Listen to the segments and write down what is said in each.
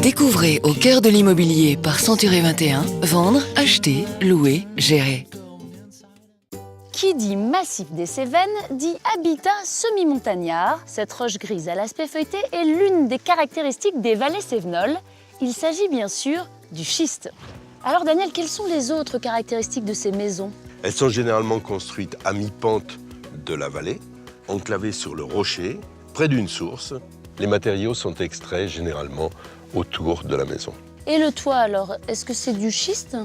Découvrez Au cœur de l'immobilier par Century 21, vendre, acheter, louer, gérer. Qui dit massif des Cévennes dit habitat semi-montagnard. Cette roche grise à l'aspect feuilleté est l'une des caractéristiques des vallées cévenoles. Il s'agit bien sûr du schiste. Alors Daniel, quelles sont les autres caractéristiques de ces maisons? Elles sont généralement construites à mi-pente de la vallée, enclavées sur le rocher, près d'une source. Les matériaux sont extraits généralement autour de la maison. Et le toit alors, est-ce que c'est du schiste?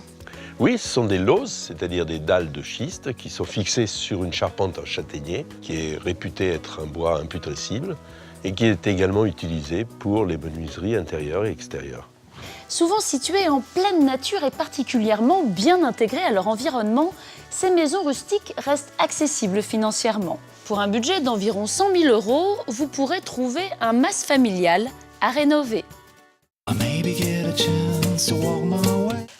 Oui, ce sont des lauses, c'est-à-dire des dalles de schiste qui sont fixées sur une charpente en châtaignier, qui est réputée être un bois imputrescible et qui est également utilisé pour les menuiseries intérieures et extérieures. Souvent situées en pleine nature et particulièrement bien intégrées à leur environnement, ces maisons rustiques restent accessibles financièrement. Pour un budget d'environ 100 000 €, vous pourrez trouver un mas familial à rénover.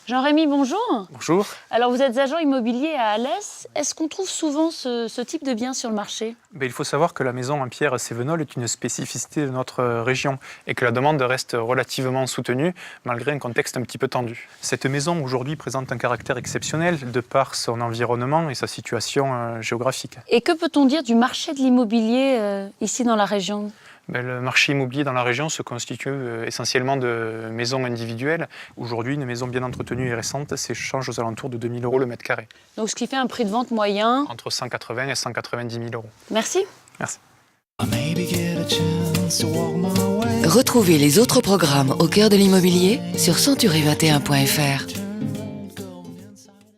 Jean-Rémy, bonjour. Bonjour. Alors vous êtes agent immobilier à Alès. Est-ce qu'on trouve souvent ce type de bien sur le marché? Il faut savoir que la maison en pierre cévenole est une spécificité de notre région et que la demande reste relativement soutenue malgré un contexte un petit peu tendu. Cette maison aujourd'hui présente un caractère exceptionnel de par son environnement et sa situation géographique. Et que peut-on dire du marché de l'immobilier ici dans la région? Le marché immobilier dans la région se constitue essentiellement de maisons individuelles. Aujourd'hui, une maison bien entretenue et récente s'échange aux alentours de 2 000 € le mètre carré. Donc ce qui fait un prix de vente moyen? Entre 180 et 190 000 €. Merci. Merci. Retrouvez les autres programmes Au cœur de l'immobilier sur century21.fr.